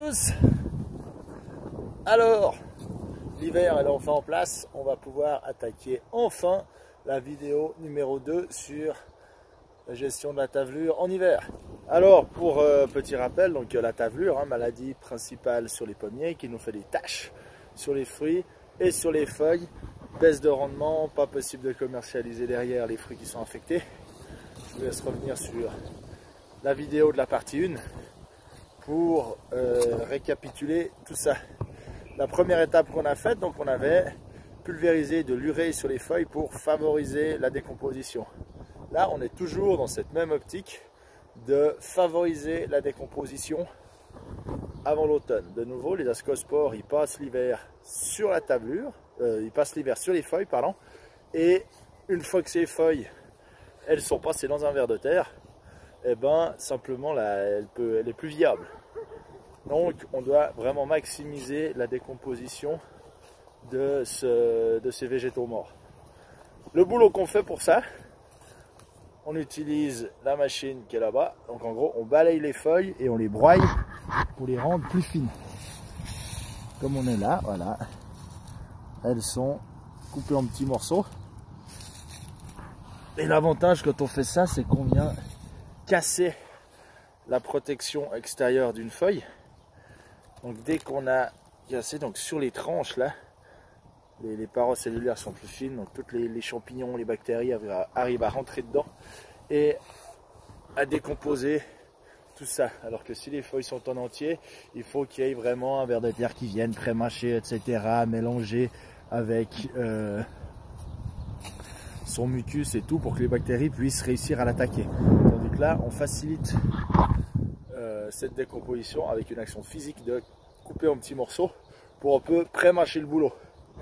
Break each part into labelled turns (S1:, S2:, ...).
S1: Tous. Alors, l'hiver est enfin en place, on va pouvoir attaquer enfin la vidéo numéro 2 sur la gestion de la tavelure en hiver. Alors, pour petit rappel, donc la tavelure, maladie principale sur les pommiers qui nous fait des taches sur les fruits et sur les feuilles, baisse de rendement, pas possible de commercialiser derrière les fruits qui sont infectés. Je vous laisse revenir sur la vidéo de la partie 1 pour récapituler tout ça. La première étape qu'on a faite, donc on avait pulvérisé de l'urée sur les feuilles pour favoriser la décomposition. Là, on est toujours dans cette même optique de favoriser la décomposition avant l'automne. De nouveau, les ascospores, ils passent l'hiver sur la tablure, ils passent l'hiver sur les feuilles, pardon, et une fois que ces feuilles, elles sont passées dans un ver de terre, et ben simplement là, elle est plus viable. Donc on doit vraiment maximiser la décomposition de ces végétaux morts. Le boulot qu'on fait pour ça, on utilise la machine qui est là-bas. Donc en gros, on balaye les feuilles et on les broye pour les rendre plus fines. Comme on est là, voilà. Elles sont coupées en petits morceaux. Et l'avantage quand on fait ça, c'est qu'on vient casser la protection extérieure d'une feuille. Donc dès qu'on a cassé, donc sur les tranches là, les parois cellulaires sont plus fines, donc tous les champignons, les bactéries arrivent à rentrer dedans et à décomposer tout ça. Alors que si les feuilles sont en entier, il faut qu'il y ait vraiment un ver de terre qui vienne pré-mâcher, etc., mélanger avec son mucus et tout pour que les bactéries puissent réussir à l'attaquer. Tandis que là, on facilite cette décomposition avec une action physique de couper en petits morceaux pour un peu pré-mâcher le boulot.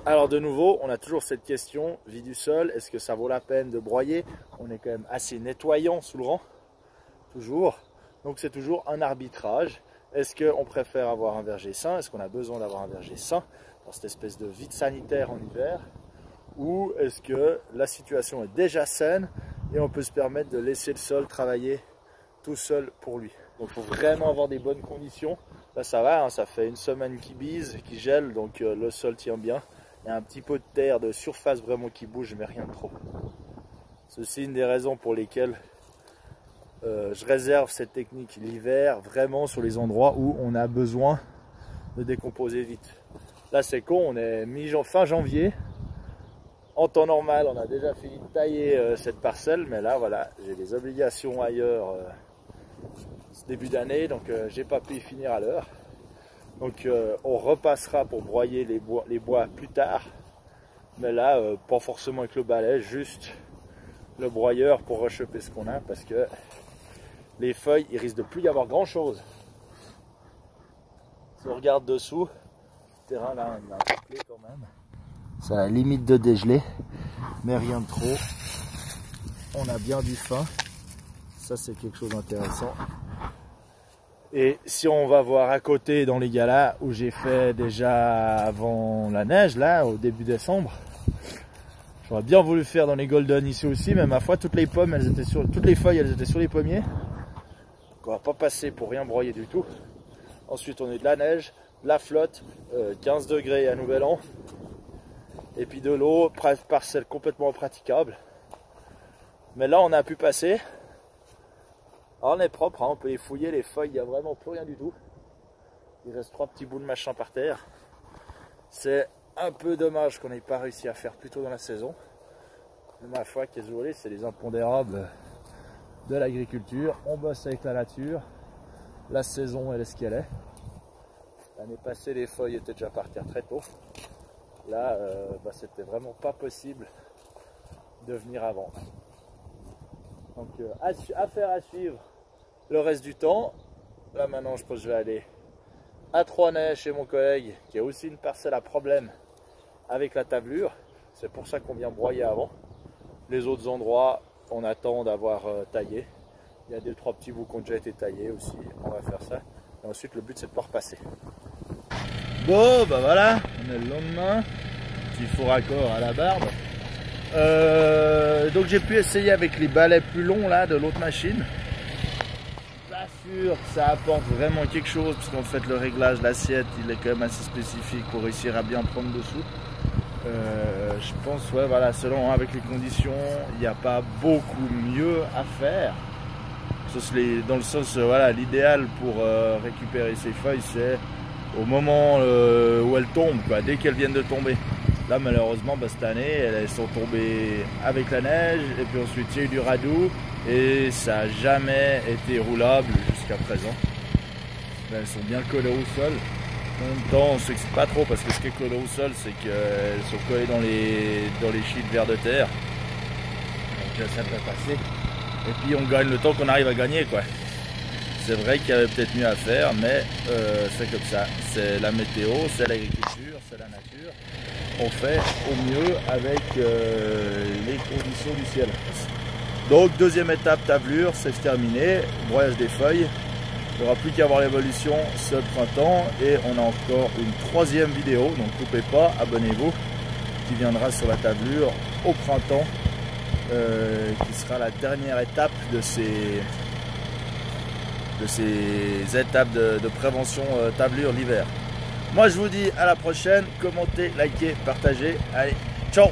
S1: Alors de nouveau, on a toujours cette question, vie du sol, est-ce que ça vaut la peine de broyer? On est quand même assez nettoyant sous le rang, toujours. Donc c'est toujours un arbitrage. Est-ce qu'on préfère avoir un verger sain? Est-ce qu'on a besoin d'avoir un verger sain dans cette espèce de vide sanitaire en hiver? Ou est-ce que la situation est déjà saine et on peut se permettre de laisser le sol travailler tout seul pour lui? Donc il faut vraiment avoir des bonnes conditions. Là ça va, ça fait une semaine qu'il bise, qu'il gèle, donc le sol tient bien. Il y a un petit peu de terre de surface vraiment qui bouge, mais rien de trop. C'est aussi une des raisons pour lesquelles je réserve cette technique l'hiver, vraiment sur les endroits où on a besoin de décomposer vite. Là c'est con, on est fin janvier. En temps normal, on a déjà fini de tailler cette parcelle, mais là voilà, j'ai des obligations ailleurs ce début d'année, donc j'ai pas pu y finir à l'heure. Donc on repassera pour broyer les bois plus tard, mais là pas forcément avec le balai, juste le broyeur pour rechoper ce qu'on a, parce que les feuilles, il risque de plus y avoir grand chose. Si on regarde dessous, le terrain là, il a un peu clé quand même. Ça a limite de dégeler, mais rien de trop. On a bien du fin, ça c'est quelque chose d'intéressant. Et si on va voir à côté dans les galas où j'ai fait déjà avant la neige, là au début décembre, j'aurais bien voulu faire dans les golden ici aussi, mais ma foi toutes les pommes, toutes les feuilles elles étaient sur les pommiers. Donc on va pas passer pour rien broyer du tout. Ensuite on a de la neige, de la flotte, 15 degrés à Nouvel An. Et puis de l'eau, parcelle complètement impraticable. Mais là on a pu passer. Alors on est propre, on peut les fouiller, les feuilles, il n'y a vraiment plus rien du tout. Il reste 3 petits bouts de machin par terre. C'est un peu dommage qu'on n'ait pas réussi à faire plus tôt dans la saison. Mais ma foi, qu'est-ce que vous voulez, c'est les impondérables de l'agriculture. On bosse avec la nature. La saison, elle est ce qu'elle est. L'année passée, les feuilles étaient déjà par terre très tôt. Là, c'était vraiment pas possible de venir avant. Donc, affaire à suivre le reste du temps. Là, maintenant, je pense que je vais aller à Troisnay chez mon collègue qui a aussi une parcelle à problème avec la tablure. C'est pour ça qu'on vient broyer avant. Les autres endroits, on attend d'avoir taillé. Il y a 2-3 petits bouts qui ont déjà été taillés aussi. On va faire ça. Et ensuite, le but, c'est de pouvoir passer. Bon, bah voilà, on est le lendemain, petit faux raccord à la barbe. Donc j'ai pu essayer avec les balais plus longs là de l'autre machine. Pas nature, ça apporte vraiment quelque chose, parce qu'en fait le réglage de l'assiette, il est quand même assez spécifique pour réussir à bien prendre dessous. Je pense, ouais, voilà, selon avec les conditions, il n'y a pas beaucoup mieux à faire. Dans le sens, voilà, l'idéal pour récupérer ces feuilles, c'est au moment où elles tombent, quoi, dès qu'elles viennent de tomber. Là, malheureusement, cette année, elles sont tombées avec la neige, et puis ensuite il y a eu du radoux, et ça n'a jamais été roulable jusqu'à présent. Là, elles sont bien collées au sol. En même temps, on ne s'excite pas trop, parce que ce qui est collé au sol, c'est qu'elles sont collées dans les sheets vers de terre. Donc ça devrait passer. Et puis on gagne le temps qu'on arrive à gagner, quoi. C'est vrai qu'il y avait peut-être mieux à faire, mais c'est comme ça. C'est la météo, c'est l'agriculture, c'est la nature. On fait au mieux avec les conditions du ciel. Donc deuxième étape, tablure, c'est terminé. Broyage des feuilles. Il n'y aura plus qu'à voir l'évolution ce printemps. Et on a encore une troisième vidéo, donc coupez pas, abonnez-vous, qui viendra sur la tablure au printemps. Qui sera la dernière étape de ces étapes de prévention tablure l'hiver. Moi je vous dis à la prochaine, commentez, likez, partagez, allez, ciao!